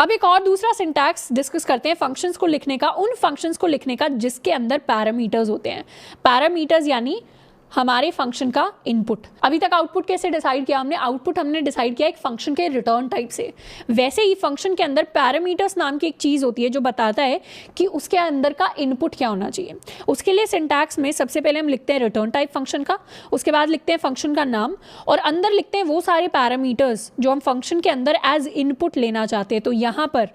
अब एक और दूसरा सिंटैक्स डिस्कस करते हैं फंक्शंस को लिखने का, उन फंक्शंस को लिखने का जिसके अंदर पैरामीटर्स होते हैं। पैरामीटर्स यानी हमारे फंक्शन का इनपुट। अभी तक आउटपुट कैसे डिसाइड किया हमने? आउटपुट हमने डिसाइड किया एक फंक्शन के रिटर्न टाइप से। वैसे ही फंक्शन के अंदर पैरामीटर्स नाम की एक चीज़ होती है जो बताता है कि उसके अंदर का इनपुट क्या होना चाहिए। उसके लिए सिंटैक्स में सबसे पहले हम लिखते हैं रिटर्न टाइप फंक्शन का, उसके बाद लिखते हैं फंक्शन का नाम, और अंदर लिखते हैं वो सारे पैरामीटर्स जो हम फंक्शन के अंदर एज इनपुट लेना चाहते हैं। तो यहाँ पर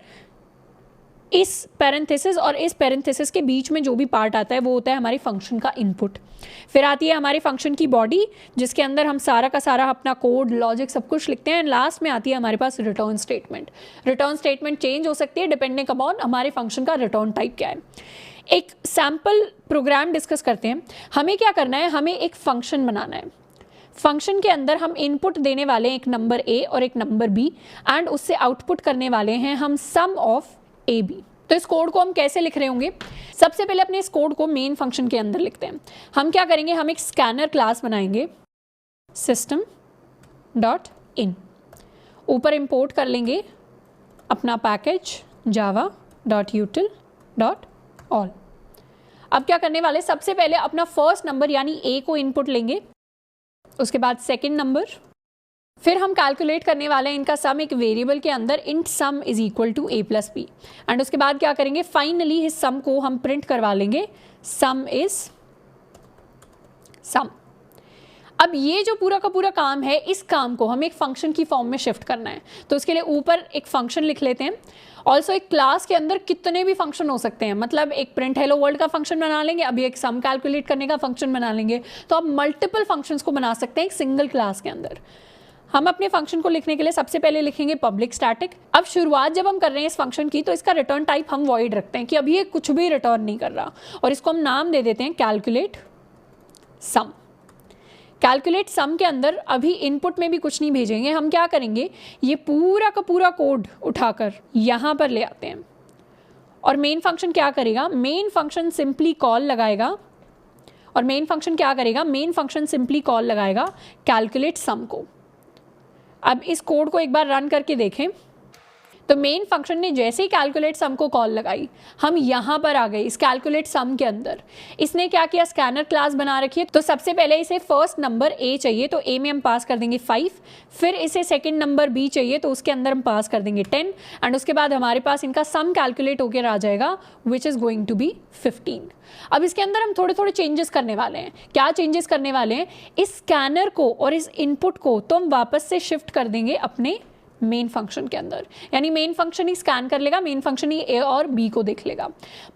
इस पैरेंथेसिस और इस पैरेंथेसिस के बीच में जो भी पार्ट आता है वो होता है हमारे फंक्शन का इनपुट। फिर आती है हमारे फंक्शन की बॉडी जिसके अंदर हम सारा का सारा अपना कोड, लॉजिक सब कुछ लिखते हैं। लास्ट में आती है हमारे पास return statement. Return statement change हो सकती है डिपेंडिंग अपॉन हमारे फंक्शन का रिटर्न टाइप क्या है। एक सैम्पल प्रोग्राम डिस्कस करते हैं। हमें क्या करना है, हमें एक फंक्शन बनाना है। फंक्शन के अंदर हम इनपुट देने वाले हैं एक नंबर ए और एक नंबर बी, एंड उससे आउटपुट करने वाले हैं हम सम ऑफ ए बी। तो इस कोड को हम कैसे लिख रहे होंगे? सबसे पहले अपने इस कोड को मेन फंक्शन के अंदर लिखते हैं। हम क्या करेंगे, हम एक स्कैनर क्लास बनाएंगे system डॉट इन, ऊपर इंपोर्ट कर लेंगे अपना package java dot util dot all. अब क्या करने वाले, सबसे पहले अपना फर्स्ट नंबर यानी ए को इनपुट लेंगे, उसके बाद सेकेंड नंबर, फिर हम कैलकुलेट करने वाले हैं इनका सम एक वेरिएबल के अंदर int sum is equal to a plus b, and उसके बाद क्या करेंगे, फाइनली इस सम को हम प्रिंट करवा लेंगे सम इज सम। अब ये जो पूरा का पूरा काम है, इस काम को हमें एक फंक्शन की फॉर्म में शिफ्ट करना है। तो उसके लिए ऊपर एक फंक्शन लिख लेते हैं। ऑल्सो एक क्लास के अंदर कितने भी फंक्शन हो सकते हैं, मतलब एक प्रिंट हेलो वर्ल्ड का फंक्शन बना लेंगे, अभी एक सम कैलकुलेट करने का फंक्शन बना लेंगे, तो आप मल्टीपल फंक्शंस को बना सकते हैं एक सिंगल क्लास के अंदर। हम अपने फंक्शन को लिखने के लिए सबसे पहले लिखेंगे पब्लिक स्टैटिक। अब शुरुआत जब हम कर रहे हैं इस फंक्शन की, तो इसका रिटर्न टाइप हम वॉइड रखते हैं कि अभी ये कुछ भी रिटर्न नहीं कर रहा, और इसको हम नाम दे देते हैं कैलकुलेट सम। कैलकुलेट सम के अंदर अभी इनपुट में भी कुछ नहीं भेजेंगे, हम क्या करेंगे, ये पूरा का पूरा कोड उठाकर यहाँ पर ले आते हैं, और मेन फंक्शन क्या करेगा, मेन फंक्शन सिंपली कॉल लगाएगा, और मेन फंक्शन क्या करेगा, मेन फंक्शन सिंपली कॉल लगाएगा कैलकुलेट सम को। अब इस कोड को एक बार रन करके देखें, तो मेन फंक्शन ने जैसे ही कैलकुलेट सम को कॉल लगाई, हम यहाँ पर आ गए इस कैलकुलेट सम के अंदर। इसने क्या किया, स्कैनर क्लास बना रखी है। तो सबसे पहले इसे फर्स्ट नंबर ए चाहिए, तो ए में हम पास कर देंगे 5, फिर इसे सेकंड नंबर बी चाहिए, तो उसके अंदर हम पास कर देंगे 10, एंड उसके बाद हमारे पास इनका सम कैलकुलेट होकर आ जाएगा which is going to be 15। अब इसके अंदर हम थोड़े थोड़े चेंजेस करने वाले हैं। क्या चेंजेस करने वाले हैं, इस स्कैनर को और इस इनपुट को तो हम वापस से शिफ्ट कर देंगे अपने मेन फंक्शन के अंदर, यानी मेन फंक्शन ही स्कैन कर लेगा, मेन फंक्शन ही ए और बी को देख लेगा।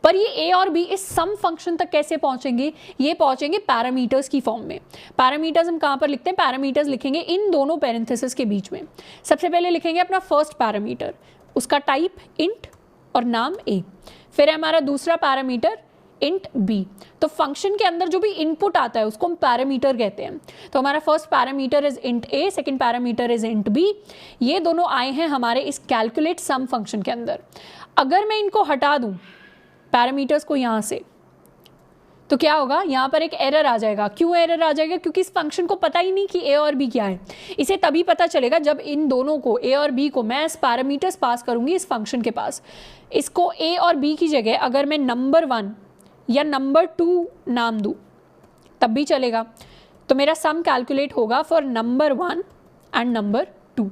पर ये ए और बी इस सम फंक्शन तक कैसे पहुंचेंगे, ये पहुंचेंगे पैरामीटर्स की फॉर्म में। पैरामीटर्स हम कहाँ पर लिखते हैं, पैरामीटर्स लिखेंगे इन दोनों पैरेंथेसिस के बीच में। सबसे पहले लिखेंगे अपना फर्स्ट पैरामीटर, उसका टाइप इंट और नाम ए, फिर है हमारा दूसरा पैरामीटर इंट बी। तो फंक्शन के अंदर जो भी इनपुट आता है उसको हम पैरामीटर कहते हैं। तो हमारा first parameter is int a, second parameter is int b. ये दोनों आए हैं हमारे इस कैलकुलेट सम फंक्शन के अंदर। अगर मैं इनको हटा दूं पैरामीटर्स को यहाँ से, तो क्या होगा, यहाँ पर एक एरर आ जाएगा। क्यों एरर आ जाएगा, क्योंकि इस फंक्शन को पता ही नहीं कि ए और बी क्या है। इसे तभी पता चलेगा जब इन दोनों को, ए और बी को, मैं एज पैरामीटर्स पास करूंगी इस फंक्शन के पास। इसको ए और बी की जगह अगर मैं नंबर 1 या नंबर 2 नाम दूं तब भी चलेगा। तो मेरा सम कैलकुलेट होगा फॉर नंबर 1 एंड नंबर 2।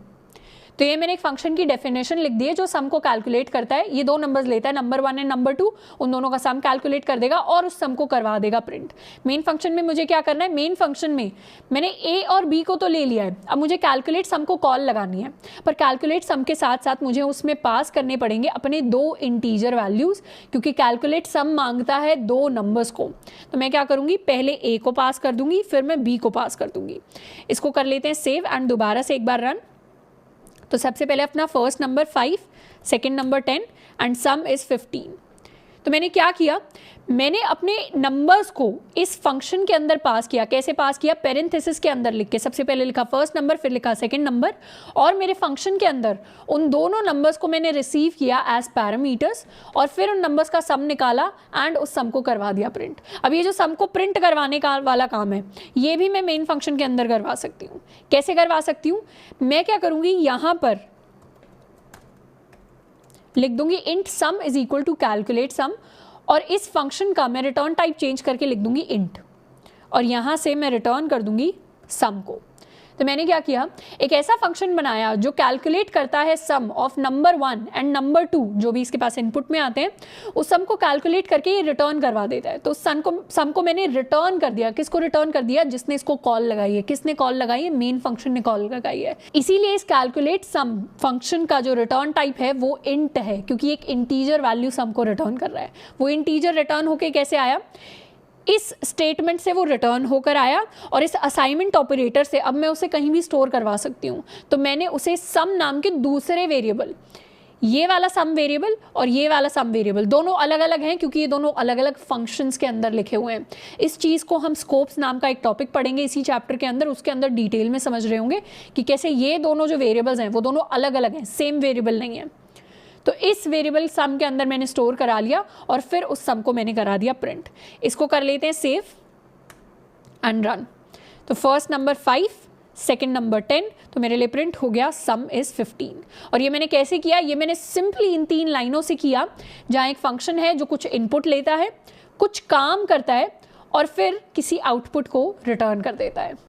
तो ये मैंने एक फंक्शन की डेफिनेशन लिख दी है जो सम को कैलकुलेट करता है। ये 2 नंबर्स लेता है, नंबर 1 एंड नंबर 2, उन दोनों का सम कैलकुलेट कर देगा और उस सम को करवा देगा प्रिंट। मेन फंक्शन में मुझे क्या करना है, मेन फंक्शन में मैंने ए और बी को तो ले लिया है, अब मुझे कैलकुलेट सम को कॉल लगानी है। पर कैलकुलेट सम के साथ साथ मुझे उसमें पास करने पड़ेंगे अपने 2 इंटीजर वैल्यूज़, क्योंकि कैलकुलेट सम मांगता है 2 नंबर्स को। तो मैं क्या करूँगी, पहले ए को पास कर दूंगी, फिर मैं बी को पास कर दूंगी। इसको कर लेते हैं सेव एंड दोबारा से एक बार रन। तो सबसे पहले अपना first number 5, second number 10 and some is 15। तो मैंने क्या किया, मैंने अपने नंबर्स को इस फंक्शन के अंदर पास किया। कैसे पास किया, पेरेंथेसिस के अंदर लिख के। सबसे पहले लिखा फर्स्ट नंबर, फिर लिखा सेकंड नंबर, और मेरे फंक्शन के अंदर उन दोनों नंबर्स को मैंने रिसीव किया एज पैरामीटर्स, और फिर उन नंबर्स का सम निकाला एंड उस सम को करवा दिया प्रिंट। अब ये जो सम को प्रिंट करवाने का वाला काम है, ये भी मैं मेन फंक्शन के अंदर करवा सकती हूँ। कैसे करवा सकती हूँ, मैं क्या करूँगी, यहाँ पर लिख दूंगी int sum is equal to calculate sum, और इस फंक्शन का मैं रिटर्न टाइप चेंज करके लिख दूंगी इंट, और यहाँ से मैं रिटर्न कर दूंगी सम को। तो मैंने क्या किया, एक ऐसा फंक्शन बनाया जो कैलकुलेट करता है सम ऑफ नंबर 1 एंड नंबर 2 जो भी इसके पास इनपुट में आते हैं, उस सम को कैलकुलेट करके ये रिटर्न करवा देता है। तो सम को मैंने रिटर्न कर दिया। किसको रिटर्न कर दिया? जिसने इसको कॉल लगाई है। किसने कॉल लगाई है? मेन फंक्शन ने कॉल लगाई है। इसीलिए इस कैलकुलेट सम फंक्शन का जो रिटर्न टाइप है वो इंट है, क्योंकि एक इंटीजर वैल्यू सम को रिटर्न कर रहा है। वो इंटीजर रिटर्न होके कैसे आया? इस स्टेटमेंट से वो रिटर्न होकर आया, और इस असाइनमेंट ऑपरेटर से अब मैं उसे कहीं भी स्टोर करवा सकती हूँ। तो मैंने उसे सम नाम के दूसरे वेरिएबल, ये वाला सम वेरिएबल और ये वाला सम वेरिएबल, दोनों अलग अलग हैं क्योंकि ये दोनों अलग अलग फंक्शंस के अंदर लिखे हुए हैं। इस चीज़ को हम स्कोप्स नाम का एक टॉपिक पढ़ेंगे इसी चैप्टर के अंदर, उसके अंदर डिटेल में समझ रहे होंगे कि कैसे ये दोनों जो वेरिएबल्स हैं वो दोनों अलग अलग हैं, सेम वेरिएबल नहीं है। तो इस वेरिएबल सम के अंदर मैंने स्टोर करा लिया, और फिर उस सम को मैंने करा दिया प्रिंट। इसको कर लेते हैं सेव एंड रन। तो फर्स्ट नंबर 5, सेकंड नंबर 10, तो मेरे लिए प्रिंट हो गया सम इज 15। और ये मैंने कैसे किया? ये मैंने सिंपली इन 3 लाइनों से किया, जहाँ एक फंक्शन है जो कुछ इनपुट लेता है, कुछ काम करता है, और फिर किसी आउटपुट को रिटर्न कर देता है।